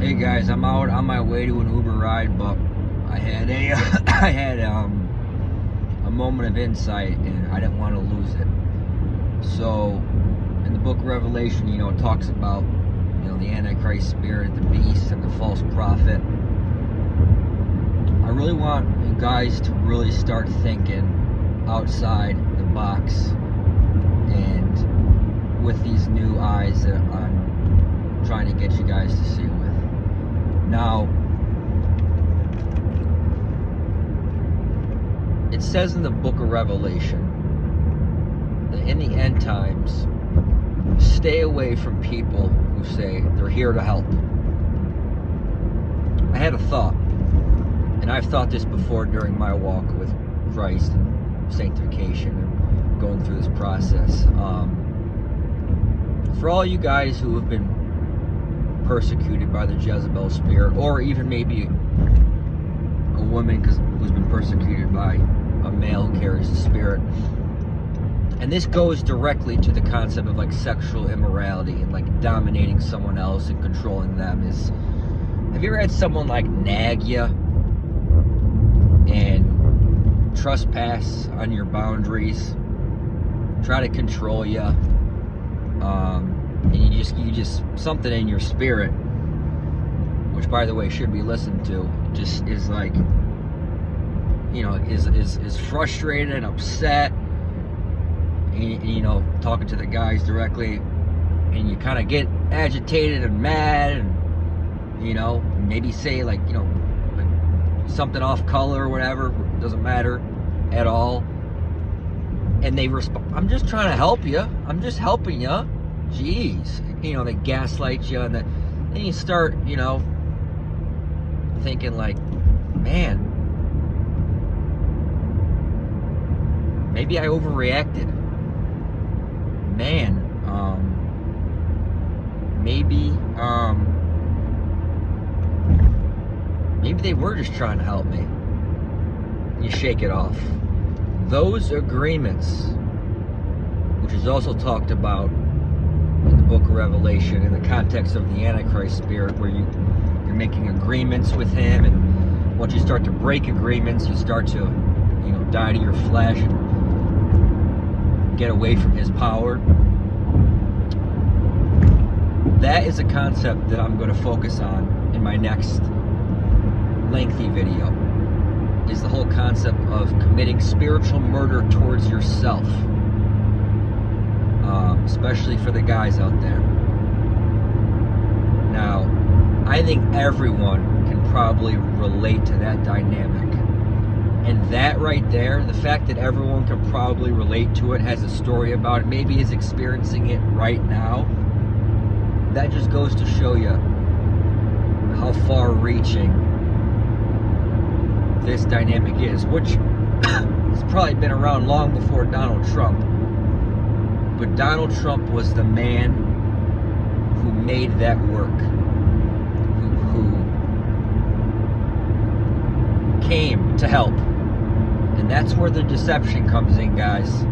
Hey guys, I'm out on my way to an Uber ride, but I had a moment of insight and I didn't want to lose it. So in the book of Revelation, it talks about the Antichrist spirit, the beast, and the false prophet. I really want you guys to really start thinking outside the box and with these new eyes that I'm trying to get you guys to see with. Now, it says in the book of Revelation that in the end times, stay away from people who say they're here to help. I had a thought, and I've thought this before during my walk with Christ and sanctification and going through this process. For all you guys who have been persecuted by the Jezebel spirit, or even maybe a woman who's been persecuted by a male who carries the spirit. And this goes directly to the concept of like sexual immorality and like dominating someone else and controlling them. Have you ever had someone like nag you and trespass on your boundaries, try to control you? And you just something in your spirit, which by the way should be listened to, just is like, is frustrated and upset, and talking to the guys directly, and you kind of get agitated and mad, and maybe say like something off color or whatever, doesn't matter at all, and they respond, I'm just trying to help you, I'm just helping you. Jeez, they gaslight you, and then you start, thinking like, man, maybe I overreacted. Man, maybe they were just trying to help me. You shake it off. Those agreements, which is also talked about in the book of Revelation in the context of the Antichrist spirit, where you're making agreements with him, and once you start to break agreements, you start to die to your flesh and get away from his power. That is a concept that I'm going to focus on in my next lengthy video, is the whole concept of committing spiritual murder towards yourself. Especially for the guys out there. Now, I think everyone can probably relate to that dynamic. And that right there, the fact that everyone can probably relate to it, has a story about it, maybe is experiencing it right now, that just goes to show you how far-reaching this dynamic is, which has probably been around long before Donald Trump. But Donald Trump was the man who made that work, who came to help. And that's where the deception comes in, guys.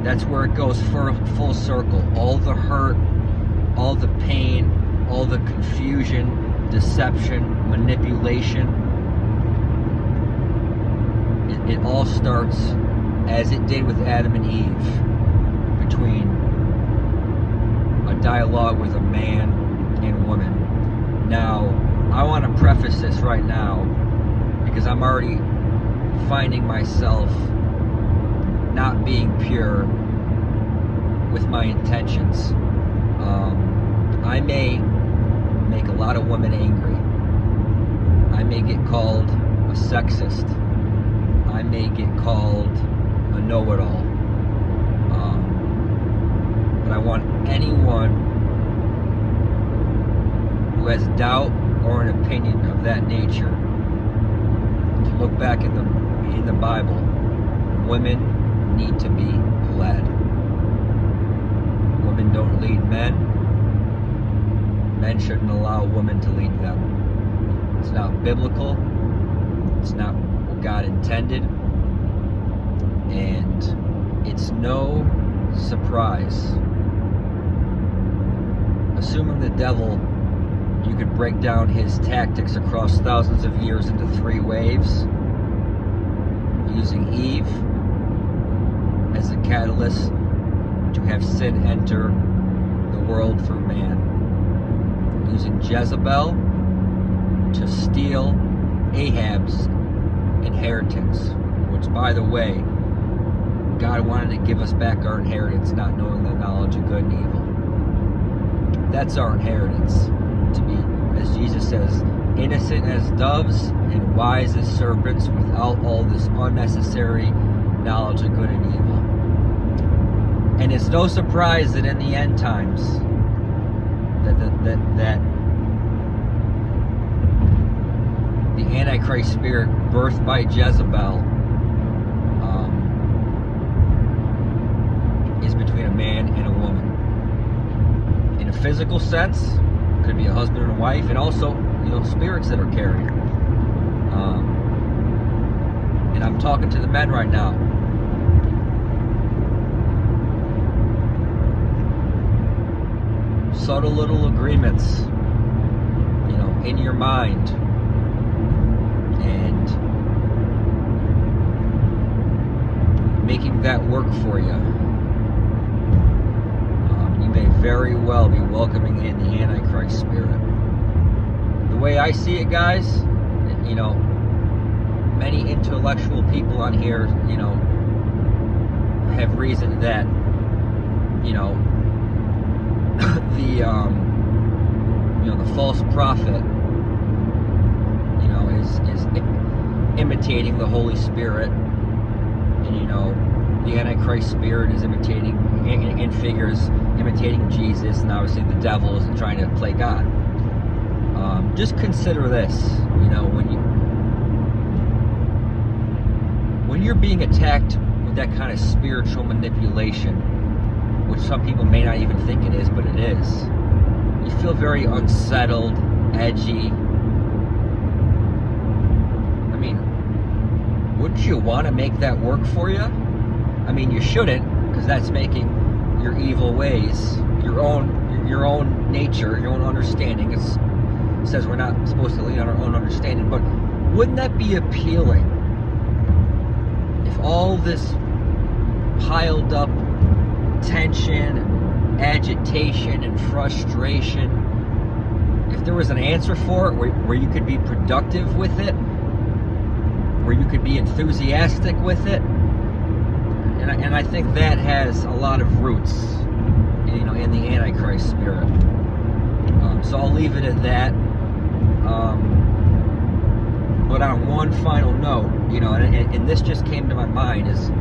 That's where it goes full circle. All the hurt, all the pain, all the confusion, deception, manipulation. It all starts as it did with Adam and Eve, between a dialogue with a man and woman. Now, I want to preface this right now because I'm already finding myself not being pure with my intentions. I may make a lot of women angry. I may get called a sexist. I may get called a know-it-all. But I want anyone who has doubt or an opinion of that nature to look back in the Bible. Women need to be led. Women don't lead men. Men shouldn't allow women to lead them. It's not biblical. It's not what God intended. And it's no surprise, assuming the devil you could break down his tactics across thousands of years into 3 waves, using Eve as a catalyst to have sin enter the world through man, using Jezebel to steal Ahab's inheritance, which, by the way, God wanted to give us back our inheritance, not knowing the knowledge of good and evil. That's our inheritance, to be, as Jesus says, innocent as doves and wise as serpents, without all this unnecessary knowledge of good and evil. And it's no surprise that in the end times, that the Antichrist spirit, birthed by Jezebel, is between a man and a woman. In a physical sense, could be a husband and a wife, and also, spirits that are carried. And I'm talking to the men right now. Subtle little agreements, in your mind, and making that work for you. You may very well be welcoming in the Antichrist spirit. The way I see it, guys, many intellectual people on here, have reasoned that, the false prophet, is imitating the Holy Spirit, and the Antichrist spirit is imitating, in figures, imitating Jesus, and obviously the devil is trying to play God. Just consider this, when you're being attacked with that kind of spiritual manipulation, which some people may not even think it is, but it is, you feel very unsettled, edgy. I mean, wouldn't you want to make that work for you? I mean, you shouldn't, because that's making your evil ways, your own nature, your own understanding. It says we're not supposed to lean on our own understanding, but wouldn't that be appealing if all this piled up tension, agitation, and frustration, if there was an answer for it where you could be productive with it, where you could be enthusiastic with it, and I think that has a lot of roots, in the Antichrist spirit. So I'll leave it at that. But on one final note, and this just came to my mind, is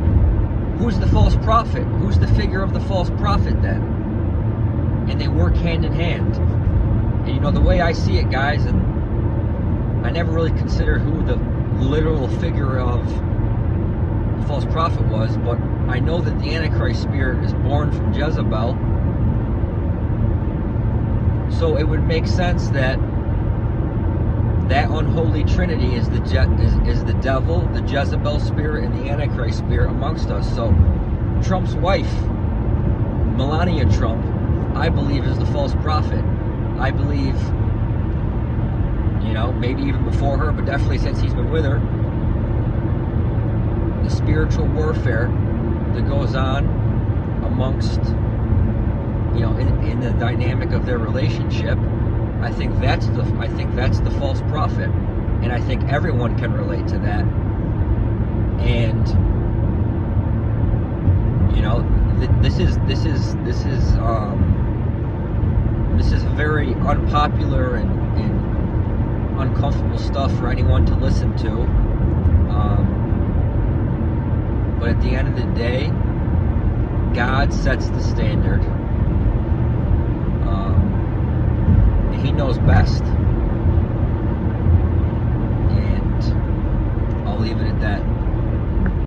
who's the false prophet? Who's the figure of the false prophet then? And they work hand in hand. And the way I see it, guys, and I never really considered who the literal figure of the false prophet was, but I know that the Antichrist spirit is born from Jezebel. So it would make sense that unholy trinity is the devil, the Jezebel spirit, and the Antichrist spirit amongst us. So Trump's wife, Melania Trump, I believe is the false prophet. I believe, maybe even before her, but definitely since he's been with her, the spiritual warfare that goes on amongst, in the dynamic of their relationship, I think that's the false prophet, and I think everyone can relate to that. And this is very unpopular and uncomfortable stuff for anyone to listen to. But at the end of the day, God sets the standard. He knows best. And I'll leave it at that.